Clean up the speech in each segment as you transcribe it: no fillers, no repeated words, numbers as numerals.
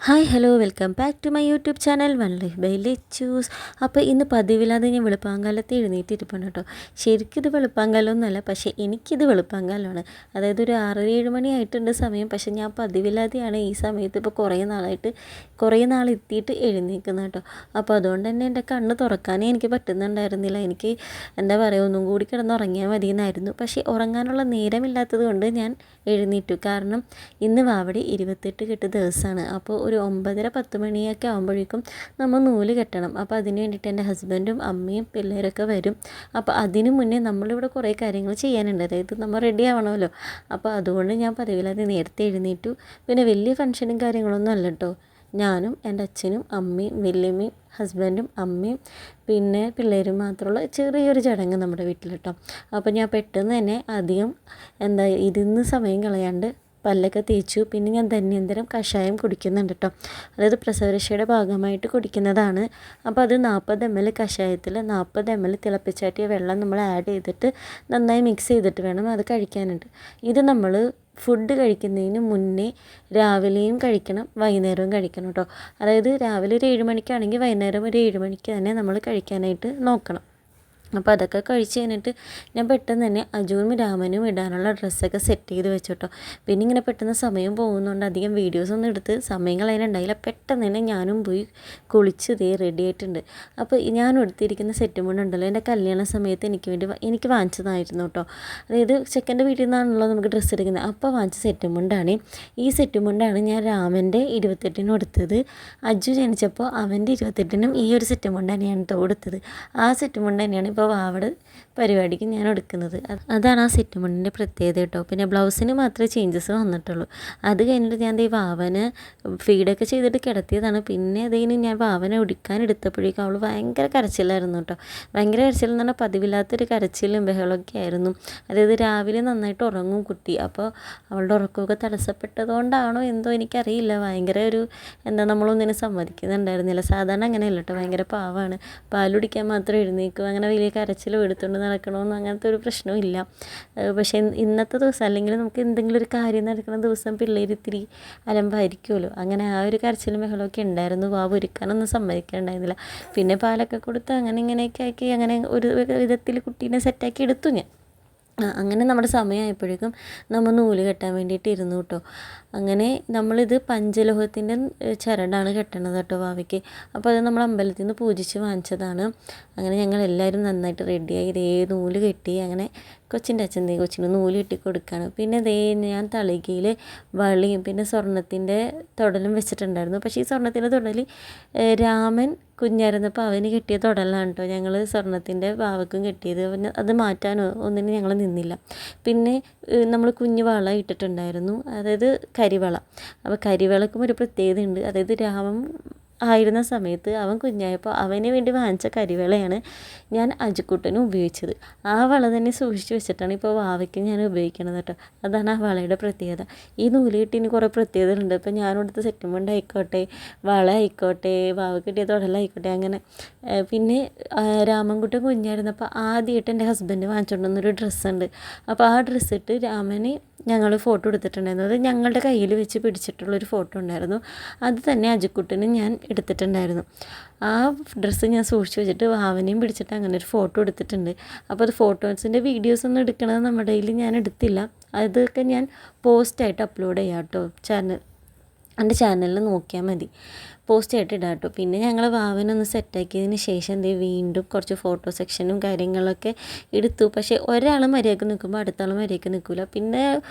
Hi hello welcome back to my YouTube channel one life by Lechus. അപ്പോൾ ഇന്ന് പതിവില്ലാതെ ഞാൻ വെളുപ്പാങ്കാലത്ത് എഴുന്നേറ്റിരിപ്പുണ്ട് കേട്ടോ. ശരിക്കും ഇത് വെളുപ്പാങ്കാലമൊന്നുമല്ല, പക്ഷേ എനിക്കിത് വെളുപ്പാങ്കാലമാണ്. അതായത് ഒരു 6-7 മണി ആയിട്ടുണ്ട് സമയം. പക്ഷേ ഞാൻ പതിവില്ലാതെയാണ് ഈ സമയത്ത് ഇപ്പോൾ കുറേ നാൾ എത്തിയിട്ട് എഴുന്നേൽക്കുന്നത് കേട്ടോ. അപ്പോൾ അതുകൊണ്ട് തന്നെ എൻ്റെ കണ്ണ് തുറക്കാനേ എനിക്ക് പറ്റുന്നുണ്ടായിരുന്നില്ല. എനിക്ക് എന്താ പറയുക, ഒന്നും കൂടി കിടന്നുറങ്ങിയാൽ മതിയെന്നായിരുന്നു. പക്ഷേ ഉറങ്ങാനുള്ള നേരമില്ലാത്തത് കൊണ്ട് ഞാൻ എഴുന്നേറ്റു. കാരണം ഇന്ന് വാവടി 28 കെട്ട് ദിവസമാണ്. അപ്പോൾ ഒരു 9:30-10 മണിയൊക്കെ ആകുമ്പോഴേക്കും നമ്മൾ നൂല് കെട്ടണം. അപ്പോൾ അതിന് വേണ്ടിയിട്ട് എൻ്റെ ഹസ്ബൻഡും അമ്മയും പിള്ളേരൊക്കെ വരും. അപ്പോൾ അതിന് മുന്നേ നമ്മളിവിടെ കുറേ കാര്യങ്ങൾ ചെയ്യാനുണ്ട്. അതായത് നമ്മൾ റെഡി ആവണമല്ലോ. അപ്പോൾ അതുകൊണ്ട് ഞാൻ പതിവില്ലാതെ നേരത്തെ എഴുന്നേറ്റു. പിന്നെ വലിയ ഫംഗ്ഷനും കാര്യങ്ങളൊന്നും അല്ല കേട്ടോ. ഞാനും എൻ്റെ അച്ഛനും അമ്മയും വല്യമ്മയും ഹസ്ബൻഡും അമ്മയും പിന്നെ പിള്ളേരും മാത്രമുള്ള ചെറിയൊരു ചടങ്ങ് നമ്മുടെ വീട്ടിൽ കേട്ടോ. അപ്പോൾ ഞാൻ പെട്ടെന്ന് തന്നെ അധികം ഇരുന്ന് സമയം കളയാണ്ട് പല്ലൊക്കെ തേച്ചു. പിന്നെ ഞാൻ ധന്യന്തരം കഷായം കുടിക്കുന്നുണ്ട് കേട്ടോ. അതായത് പ്രസവരക്ഷയുടെ ഭാഗമായിട്ട് കുടിക്കുന്നതാണ്. അപ്പോൾ അത് 40 ml കഷായത്തിൽ 40 ml തിളപ്പിച്ചാറ്റിയ വെള്ളം നമ്മൾ ആഡ് ചെയ്തിട്ട് നന്നായി മിക്സ് ചെയ്തിട്ട് വേണം അത് കഴിക്കാനായിട്ട്. ഇത് നമ്മൾ ഫുഡ് കഴിക്കുന്നതിന് മുന്നേ രാവിലെയും കഴിക്കണം, വൈകുന്നേരവും കഴിക്കണം കേട്ടോ. അതായത് രാവിലെ ഒരു 7 മണിക്കാണെങ്കിൽ വൈകുന്നേരം ഒരു 7 മണിക്ക് തന്നെ നമ്മൾ കഴിക്കാനായിട്ട് നോക്കണം. അപ്പോൾ അതൊക്കെ കഴിച്ച് കഴിഞ്ഞിട്ട് ഞാൻ പെട്ടെന്ന് തന്നെ അജുവും രാമനും ഇടാനുള്ള ഡ്രസ്സൊക്കെ സെറ്റ് ചെയ്ത് വെച്ചു കേട്ടോ. പിന്നെ ഇങ്ങനെ പെട്ടെന്ന് സമയം പോകുന്നതുകൊണ്ട് അധികം വീഡിയോസൊന്നും എടുത്ത് സമയം കളയാനുണ്ടായില്ല. പെട്ടെന്ന് തന്നെ ഞാനും പോയി കുളിച്ച് റെഡി ആയിട്ടുണ്ട്. അപ്പോൾ ഞാൻ എടുത്തിരിക്കുന്ന സെറ്റ് മുണ്ടുണ്ടല്ലോ, എൻ്റെ കല്യാണ സമയത്ത് എനിക്ക് വാങ്ങിച്ചതായിരുന്നു കേട്ടോ. അതായത് ചെക്കൻ്റെ വീട്ടിൽ നിന്നാണല്ലോ നമുക്ക് ഡ്രസ്സ് എടുക്കുന്നത്. അപ്പോൾ വാങ്ങിച്ച സെറ്റ് മുണ്ടാണ്. ഈ സെറ്റ് മുണ്ടാണ് ഞാൻ രാമൻ്റെ 28-നും എടുത്തത്. അജു ജനിച്ചപ്പോൾ അവൻ്റെ 28-നും ഈ ഒരു സെറ്റ് മുണ്ട് തന്നെയാണ് കൊടുത്തത്. ആ സെറ്റ് മുണ്ട് തന്നെയാണ് ഇപ്പോൾ വാവയുടെ പരിപാടിക്ക് ഞാൻ എടുക്കുന്നത്. അതാണ് ആ സെറ്റ് മുണ്ടിൻ്റെ പ്രത്യേകത കേട്ടോ. പിന്നെ ബ്ലൗസിന് മാത്രമേ ചേഞ്ചസ് വന്നിട്ടുള്ളൂ. അത് കഴിഞ്ഞിട്ട് ഞാൻ വാവന് ഫീഡൊക്കെ ചെയ്തിട്ട് കിടത്തിയതാണ്. പിന്നെ അതിന് ഞാൻ വാവനെ ഒടിക്കാൻ എടുത്തപ്പോഴേക്കും അവൾ ഭയങ്കര കരച്ചിലായിരുന്നു കേട്ടോ. ഭയങ്കര കരച്ചിലെന്ന് പറഞ്ഞാൽ പതിവില്ലാത്തൊരു കരച്ചിലും ബഹളമൊക്കെ ആയിരുന്നു. അതായത് രാവിലെ നന്നായിട്ട് ഉറങ്ങും കുട്ടി. അപ്പോൾ അവളുടെ ഉറക്കമൊക്കെ തടസ്സപ്പെട്ടതുകൊണ്ടാണോ എന്തോ എനിക്കറിയില്ല. ഭയങ്കര നമ്മളൊന്നിനും സമ്മതിക്കുന്നുണ്ടായിരുന്നില്ല. സാധാരണ അങ്ങനെയല്ല കേട്ടോ, ഭയങ്കര പാവമാണ്. പാലുടിക്കാൻ മാത്രം എഴുന്നേക്കും. അങ്ങനെ വലിയ കരച്ചിലും എടുത്തുകൊണ്ട് നടക്കണമെന്ന് അങ്ങനത്തെ ഒരു പ്രശ്നവും ഇല്ല. പക്ഷേ ഇന്നത്തെ ദിവസം അല്ലെങ്കിൽ നമുക്ക് എന്തെങ്കിലും ഒരു കാര്യം നടക്കുന്ന ദിവസം പിള്ളേർ ഇത്തിരി അലമ്പായിരിക്കുമല്ലോ. അങ്ങനെ ആ ഒരു കരച്ചിലും ബഹളമൊക്കെ ഉണ്ടായിരുന്നു. വാവ് ഒരുക്കാനൊന്നും സമ്മതിക്കാനുണ്ടായിരുന്നില്ല. പിന്നെ പാലൊക്കെ കൊടുത്ത് അങ്ങനെ ഇങ്ങനെയൊക്കെ ആക്കി അങ്ങനെ ഒരു വിധത്തിൽ കുട്ടീനെ സെറ്റാക്കി എടുത്തു ഞാൻ. അങ്ങനെ നമ്മുടെ സമയമായപ്പോഴേക്കും നമ്മൾ നൂല് കെട്ടാൻ വേണ്ടിയിട്ട് ഇരുന്നു കേട്ടോ. അങ്ങനെ നമ്മളിത് പഞ്ചലോഹത്തിൻ്റെ ചരടാണ് കെട്ടണത് കേട്ടോ വാവയ്ക്ക്. അപ്പോൾ അത് നമ്മൾ അമ്പലത്തിൽ നിന്ന് പൂജിച്ച് വാങ്ങിച്ചതാണ്. അങ്ങനെ ഞങ്ങൾ എല്ലാവരും നന്നായിട്ട് റെഡിയായി നൂല് കെട്ടി. അങ്ങനെ കൊച്ചിൻ്റെ അച്ഛൻ കൊച്ചിന് നൂല് കെട്ടി കൊടുക്കുകയാണ്. പിന്നെ ഞാൻ തളികയിൽ വളിയും പിന്നെ സ്വർണ്ണത്തിൻ്റെ തൊടലും വെച്ചിട്ടുണ്ടായിരുന്നു. പക്ഷേ ഈ സ്വർണ്ണത്തിൻ്റെ തൊടൽ രാമൻ കുഞ്ഞായിരുന്നപ്പോൾ അവന് കെട്ടിയ തൊടലാണ് കേട്ടോ ഞങ്ങൾ സ്വർണ്ണത്തിൻ്റെ വാവയ്ക്കും കെട്ടിയത്. പിന്നെ അത് മാറ്റാനോ ഒന്നിനും ഞങ്ങൾ നിന്നില്ല. പിന്നെ നമ്മൾ കുഞ്ഞു വള ഇട്ടിട്ടുണ്ടായിരുന്നു, അതായത് കരിവള. അപ്പോൾ കരിവളക്കും ഒരു പ്രത്യേകതയുണ്ട്. അതായത് രാമൻ ആയിരുന്ന സമയത്ത് അവൻ കുഞ്ഞായപ്പോൾ അവന് വേണ്ടി വാങ്ങിച്ച കരിവളയാണ് ഞാൻ അജുക്കുട്ടനും ഉപയോഗിച്ചത്. ആ വള തന്നെ സൂക്ഷിച്ച് വെച്ചിട്ടാണ് ഇപ്പോൾ വാവയ്ക്ക് ഞാൻ ഉപയോഗിക്കണത് കേട്ടോ. അതാണ് ആ വളയുടെ പ്രത്യേകത. ഈ നൂല് കെട്ടിന് കുറേ പ്രത്യേകതകളുണ്ട്. ഇപ്പോൾ ഞാനെടുത്ത സെറ്റ് മുണ്ട് ആയിക്കോട്ടെ, വള ആയിക്കോട്ടെ, വാവയ്ക്ക് കിട്ടിയ തൊടലായിക്കോട്ടെ, അങ്ങനെ. പിന്നെ രാമൻകുട്ടൻ കുഞ്ഞായിരുന്നപ്പോൾ ആദ്യമായിട്ട് എൻ്റെ ഹസ്ബൻഡ് വാങ്ങിച്ചുകൊണ്ടുവന്നൊരു ഡ്രസ്സുണ്ട്. അപ്പോൾ ആ ഡ്രസ്സ് ഇട്ട് രാമന് ഞങ്ങൾ ഫോട്ടോ എടുത്തിട്ടുണ്ടായിരുന്നു. അത് ഞങ്ങളുടെ കയ്യിൽ വെച്ച് പിടിച്ചിട്ടുള്ളൊരു ഫോട്ടോ ഉണ്ടായിരുന്നു. അത് തന്നെ അജുക്കുട്ടനും ഞാൻ എടുത്തിട്ടുണ്ടായിരുന്നു. ആ ഡ്രസ്സ് ഞാൻ സൂക്ഷിച്ച് വെച്ചിട്ട് വാവനെയും പിടിച്ചിട്ട് അങ്ങനെ ഒരു ഫോട്ടോ എടുത്തിട്ടുണ്ട്. അപ്പോൾ അത് ഫോട്ടോസിൻ്റെ വീഡിയോസൊന്നും എടുക്കണത് നമ്മുടെ കയ്യിൽ ഞാൻ എടുത്തില്ല. അതൊക്കെ ഞാൻ പോസ്റ്റായിട്ട് അപ്ലോഡ് ചെയ്യാം കേട്ടോ. എൻ്റെ ചാനലിൽ നോക്കിയാൽ മതി, പോസ്റ്റായിട്ട് ഇടാം കേട്ടോ. പിന്നെ ഞങ്ങൾ വാവനൊന്ന് സെറ്റാക്കിയതിന് ശേഷം വീണ്ടും കുറച്ച് ഫോട്ടോ സെക്ഷനും കാര്യങ്ങളൊക്കെ എടുത്തു. പക്ഷേ ഒരാൾ മര്യാദക്ക് നിൽക്കുമ്പോൾ അടുത്ത ആൾ മര്യാദക്ക് നിൽക്കില്ല. പിന്നെ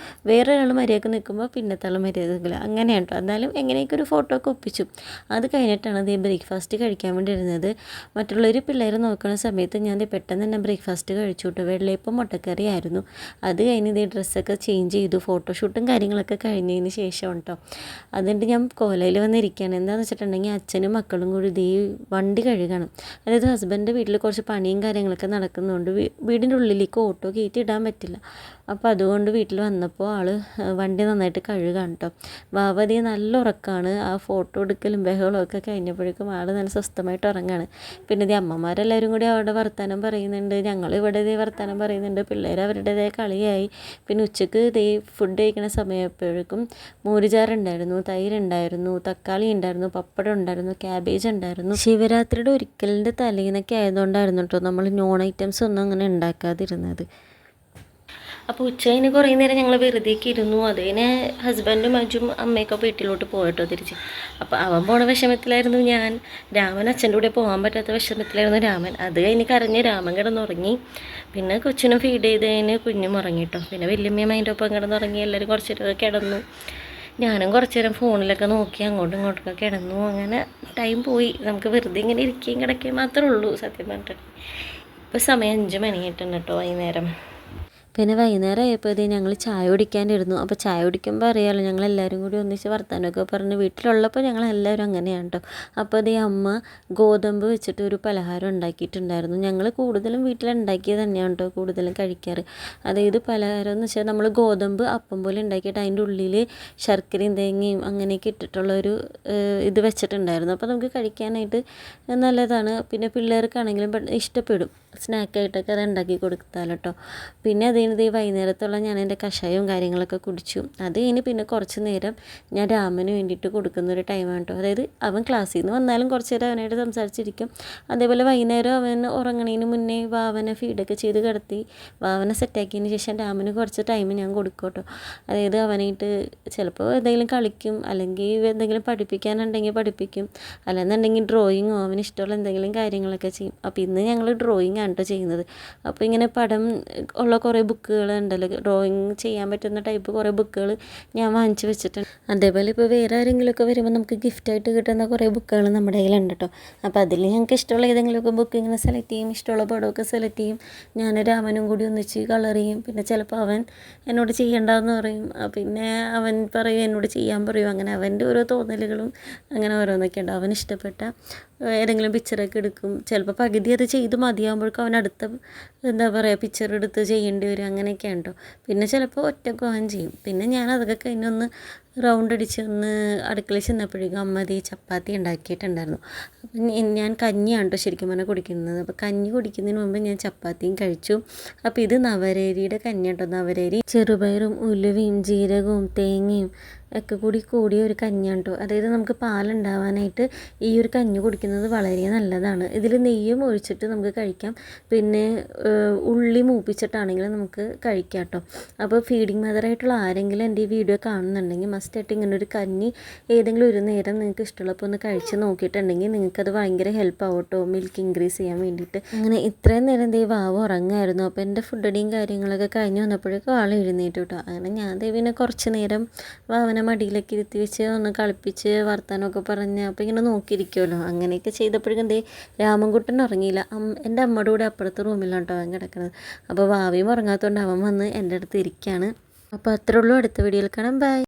വേറെ ഒരാൾ മര്യാദക്ക് നിൽക്കുമ്പോൾ പിന്നത്തെ ആൾ മര്യാദക്ക് നിൽക്കില്ല. അങ്ങനെയാണ് കേട്ടോ. എന്നാലും എങ്ങനെയൊക്കെ ഒരു ഫോട്ടോ ഒക്കെ ഒപ്പിച്ചു. അത് കഴിഞ്ഞിട്ടാണ് ബ്രേക്ക്ഫാസ്റ്റ് കഴിക്കാൻ വേണ്ടി ഇരുന്നത്. മറ്റുള്ളവർ പിള്ളേർ നോക്കുന്ന സമയത്ത് ഞാൻ പെട്ടെന്ന് തന്നെ ബ്രേക്ക്ഫാസ്റ്റ് കഴിച്ചു കേട്ടോ. വെള്ളയപ്പം മുട്ടക്കറി ആയിരുന്നു. അത് കഴിഞ്ഞ് ഡ്രസ്സൊക്കെ ചേഞ്ച് ചെയ്തു. ഫോട്ടോഷൂട്ടും കാര്യങ്ങളൊക്കെ കഴിഞ്ഞതിന് ശേഷം കേട്ടോ. അതുകൊണ്ട് ഞാൻ കോലയിൽ വന്നിരിക്കുകയാണ്. എന്താണെന്ന് വെച്ചിട്ടുണ്ടെങ്കിൽ വെച്ചിട്ടുണ്ടെങ്കിൽ അച്ഛനും മക്കളും കൂടി ഇതേ വണ്ടി കഴുകണം. അതായത് ഹസ്ബൻഡിൻ്റെ വീട്ടിൽ കുറച്ച് പണിയും കാര്യങ്ങളൊക്കെ നടക്കുന്നതുകൊണ്ട് വീടിൻ്റെ ഉള്ളിലേക്ക് ഓട്ടോ കയറ്റി ഇടാൻ പറ്റില്ല. അപ്പോൾ അതുകൊണ്ട് വീട്ടിൽ വന്നപ്പോൾ ആൾ വണ്ടി നന്നായിട്ട് കഴുകാണ് കേട്ടോ. വാവതി നല്ല ഉറക്കമാണ്. ആ ഫോട്ടോ എടുക്കലും ബഹളവും ഒക്കെ കഴിഞ്ഞപ്പോഴേക്കും ആൾ നല്ല സ്വസ്ഥമായിട്ട് ഉറങ്ങാണ്. പിന്നെ ഈ അമ്മമാരെല്ലാവരും കൂടി അവിടെ വർത്തമാനം പറയുന്നുണ്ട്, ഞങ്ങൾ ഇവിടെ ഇതേ വർത്തമാനം പറയുന്നുണ്ട്, പിള്ളേർ അവരുടേതായ കളിയായി. പിന്നെ ഉച്ചയ്ക്ക് ഇതേ ഫുഡ് കഴിക്കുന്ന സമയപ്പോഴേക്കും മോരുചാറുണ്ടായിരുന്നു, തൈരുണ്ടായിരുന്നു, തക്കാളി ഉണ്ടായിരുന്നു, പപ്പടം ഉണ്ടായിരുന്നു, ക്യാബേജ് ഉണ്ടായിരുന്നു. ശിവരാത്രിയുടെ ഒരിക്കലിൻ്റെ തലേന്നൊക്കെ ആയതുകൊണ്ടായിരുന്നു കേട്ടോ നമ്മൾ നോൺ ഐറ്റംസ് ഒന്നും അങ്ങനെ ഉണ്ടാക്കാതിരുന്നത്. അപ്പോൾ ഉച്ച കഴിഞ്ഞ് കുറേ നേരം ഞങ്ങൾ വെറുതെയൊക്കെ ഇരുന്നു. അതിന് ഹസ്ബൻഡും അജും അമ്മയൊക്കെ വീട്ടിലോട്ട് പോയിട്ടോ തിരിച്ച്. അപ്പോൾ അവൻ പോണ വിഷമത്തിലായിരുന്നു ഞാൻ. രാമൻ അച്ഛൻ്റെ കൂടെ പോകാൻ പറ്റാത്ത വിഷമത്തിലായിരുന്നു രാമൻ. അത് കഴിഞ്ഞ് കരഞ്ഞ് രാമൻ കിടന്നുറങ്ങി. പിന്നെ കൊച്ചിനും ഫീഡ് ചെയ്തതിന് കുഞ്ഞും ഉറങ്ങിട്ടോ. പിന്നെ വല്യമ്മയും അതിൻ്റെ ഒപ്പം കിടന്നുറങ്ങി. എല്ലാവരും കുറച്ച് നേരമൊക്കെ കിടന്നു. ഞാനും കുറച്ച് നേരം ഫോണിലൊക്കെ നോക്കി അങ്ങോട്ടും ഇങ്ങോട്ടൊക്കെ കിടന്നു. അങ്ങനെ ടൈം പോയി. നമുക്ക് വെറുതെ ഇങ്ങനെ ഇരിക്കുകയും കിടക്കുകയും മാത്രമേ ഉള്ളൂ സത്യം പറഞ്ഞിട്ട്. ഇപ്പോൾ സമയം 5 മണിയായിട്ടുണ്ട് കേട്ടോ വൈകുന്നേരം. പിന്നെ വൈകുന്നേരം ആയപ്പോൾ ഞങ്ങൾ ചായ കുടിക്കാനിരുന്നു. അപ്പോൾ ചായ കുടിക്കുമ്പോൾ അറിയാമല്ലോ ഞങ്ങളെല്ലാവരും കൂടി ഒന്നിച്ച് വർത്താനമൊക്കെ പറഞ്ഞ് വീട്ടിലുള്ളപ്പോൾ ഞങ്ങളെല്ലാവരും അങ്ങനെയാണ് കേട്ടോ. അപ്പോൾ അതേ അമ്മ ഗോതമ്പ് വെച്ചിട്ട് ഒരു പലഹാരം ഉണ്ടാക്കിയിട്ടുണ്ടായിരുന്നു. ഞങ്ങൾ കൂടുതലും വീട്ടിലുണ്ടാക്കിയത് തന്നെയാണ് കേട്ടോ കൂടുതലും കഴിക്കാറ്. അതായത് പലഹാരം എന്ന് വെച്ചാൽ നമ്മൾ ഗോതമ്പ് അപ്പം പോലെ ഉണ്ടാക്കിയിട്ട് അതിൻ്റെ ഉള്ളിൽ ശർക്കരയും തേങ്ങയും അങ്ങനെയൊക്കെ ഇട്ടിട്ടുള്ളൊരു ഇത് വെച്ചിട്ടുണ്ടായിരുന്നു. അപ്പോൾ നമുക്ക് കഴിക്കാനായിട്ട് നല്ലതാണ്. പിന്നെ പിള്ളേർക്കാണെങ്കിലും ഇഷ്ടപ്പെടും. സ്നാക്കായിട്ടൊക്കെ അത് ഉണ്ടാക്കി കൊടുത്താൽ കേട്ടോ. പിന്നെ അത് കഴിഞ്ഞ് വൈകുന്നേരത്തുള്ള ഞാൻ എൻ്റെ കഷായവും കാര്യങ്ങളൊക്കെ കുടിച്ചു. അത് കഴിഞ്ഞ് പിന്നെ കുറച്ച് നേരം ഞാൻ രാമന് വേണ്ടിയിട്ട് കൊടുക്കുന്നൊരു ടൈമാണ് കേട്ടോ. അതായത് അവൻ ക്ലാസ്സിൽ നിന്ന് വന്നാലും കുറച്ച് നേരം അവനായിട്ട് സംസാരിച്ചിരിക്കും. അതേപോലെ വൈകുന്നേരം അവൻ ഉറങ്ങണതിന് മുന്നേ വാവനെ ഫീഡൊക്കെ ചെയ്ത് കിടത്തി വാവനെ സെറ്റാക്കിയതിന് ശേഷം രാമന് കുറച്ച് ടൈം ഞാൻ കൊടുക്കും കേട്ടോ. അതായത് അവനായിട്ട് ചിലപ്പോൾ എന്തെങ്കിലും കളിക്കും, അല്ലെങ്കിൽ എന്തെങ്കിലും പഠിപ്പിക്കാനുണ്ടെങ്കിൽ പഠിപ്പിക്കും, അല്ലെന്നുണ്ടെങ്കിൽ ഡ്രോയിങ്ങോ അവന് ഇഷ്ടമുള്ള എന്തെങ്കിലും കാര്യങ്ങളൊക്കെ ചെയ്യും. അപ്പോൾ ഇന്ന് ഞങ്ങൾ ഡ്രോയിങ് ആണ് കേട്ടോ ചെയ്യുന്നത്. അപ്പോൾ ഇങ്ങനെ പടം ഉള്ള കുറേ ബുക്കുകൾ ഉണ്ടല്ലോ, ഡ്രോയിങ് ചെയ്യാൻ പറ്റുന്ന ടൈപ്പ് കുറേ ബുക്കുകൾ ഞാൻ വാങ്ങിച്ച് വെച്ചിട്ടുണ്ട്. അതേപോലെ ഇപ്പോൾ വേറെ ആരെങ്കിലുമൊക്കെ വരുമ്പോൾ നമുക്ക് ഗിഫ്റ്റായിട്ട് കിട്ടുന്ന കുറേ ബുക്കുകൾ നമ്മുടെ കയ്യിലുണ്ട് കേട്ടോ. അപ്പോൾ അതിൽ ഞങ്ങൾക്ക് ഇഷ്ടമുള്ള ഏതെങ്കിലുമൊക്കെ ബുക്ക് ഇങ്ങനെ സെലക്ട് ചെയ്യും, ഇഷ്ടമുള്ള പടമൊക്കെ സെലക്ട് ചെയ്യും. ഞാൻ രാമനും കൂടി ഒന്നിച്ച് കളർ ചെയ്യും. പിന്നെ ചിലപ്പോൾ അവൻ എന്നോട് ചെയ്യണ്ടെന്ന് പറയും, പിന്നെ അവൻ പറയും എന്നോട് ചെയ്യാൻ പറയും. അങ്ങനെ അവൻ്റെ ഓരോ തോന്നലുകളും അങ്ങനെ ഓരോന്നൊക്കെ ഉണ്ട്. അവന് ഇഷ്ടപ്പെട്ട ഏതെങ്കിലും പിക്ചറൊക്കെ എടുക്കും. ചിലപ്പോൾ പകുതി അത് ചെയ്ത് മതിയാകുമ്പോഴേക്കും അവൻ അടുത്ത എന്താ പറയുക പിക്ചർ എടുത്ത് ചെയ്യേണ്ടി വരും. അങ്ങനെയൊക്കെയാണ് കേട്ടോ. പിന്നെ ചിലപ്പോൾ ഒറ്റയ്ക്ക് അവൻ ചെയ്യും. പിന്നെ ഞാൻ അതൊക്കെ കഴിഞ്ഞൊന്ന് റൗണ്ട് അടിച്ച് ഒന്ന് അടുക്കളയിൽ ചെന്നപ്പോഴേക്കും അമ്മ ഈ ചപ്പാത്തി ഉണ്ടാക്കിയിട്ടുണ്ടായിരുന്നു. അപ്പം ഞാൻ കഞ്ഞിയാണ് കേട്ടോ ശരിക്കും പറഞ്ഞാൽ കുടിക്കുന്നത്. അപ്പോൾ കഞ്ഞി കുടിക്കുന്നതിന് മുമ്പ് ഞാൻ ചപ്പാത്തിയും കഴിച്ചു. അപ്പോൾ ഇത് നവരേരിയുടെ കഞ്ഞി കേട്ടോ. നവരേരി ചെറുപയറും ഉലുവയും ജീരകവും തേങ്ങയും ഒക്കെ കൂടിയ ഒരു കഞ്ഞിയാണ് കേട്ടോ. അതായത് നമുക്ക് പാലുണ്ടാവാനായിട്ട് ഈ ഒരു കഞ്ഞി കുടിക്കുന്നത് വളരെ നല്ലതാണ്. ഇതിൽ നെയ്യും ഒഴിച്ചിട്ട് നമുക്ക് കഴിക്കാം. പിന്നെ ഉള്ളി മൂപ്പിച്ചിട്ടാണെങ്കിലും നമുക്ക് കഴിക്കാം കേട്ടോ. അപ്പോൾ ഫീഡിങ് മദറായിട്ടുള്ള ആരെങ്കിലും എൻ്റെ ഈ വീഡിയോ കാണുന്നുണ്ടെങ്കിൽ മസ്റ്റായിട്ട് ഇങ്ങനൊരു കഞ്ഞി ഏതെങ്കിലും ഒരു നേരം നിങ്ങൾക്ക് ഇഷ്ടമുള്ളപ്പോൾ ഒന്ന് കഴിച്ച് നോക്കിയിട്ടുണ്ടെങ്കിൽ നിങ്ങൾക്കത് ഭയങ്കര ഹെൽപ്പ് ആവും കേട്ടോ, മിൽക്ക് ഇൻക്രീസ് ചെയ്യാൻ വേണ്ടിയിട്ട്. അങ്ങനെ ഇത്രയും നേരം വാവ് ഉറങ്ങായിരുന്നു. അപ്പോൾ എൻ്റെ ഫുഡടിയും കാര്യങ്ങളൊക്കെ കഴിഞ്ഞ് വന്നപ്പോഴേക്കും ആൾ എഴുന്നേറ്റു കേട്ടോ. അങ്ങനെ ഞാൻ പിന്നെ കുറച്ച് നേരം വാവനെ മടിയിലേക്ക് ഇരുത്തി വെച്ച് ഒന്ന് കളിപ്പിച്ച് വർത്താനമൊക്കെ പറഞ്ഞ് അപ്പോൾ ഇങ്ങനെ നോക്കിയിരിക്കുമല്ലോ. അങ്ങനെയൊക്കെ ചെയ്തപ്പോഴേക്കും രാമൻകുട്ടൻ ഉറങ്ങിയില്ല. എൻ്റെ അമ്മയുടെ കൂടെ അപ്പുറത്തെ റൂമിലാണ് കേട്ടോ അവൻ കിടക്കുന്നത്. അപ്പോൾ വാവയും ഉറങ്ങാത്തതുകൊണ്ട് അവൻ വന്ന് എൻ്റെ അടുത്ത് ഇരിക്കുകയാണ്. അപ്പോൾ അത്രേ ഉള്ളൂ. അടുത്ത വീഡിയോയിൽ കാണാം. ബൈ.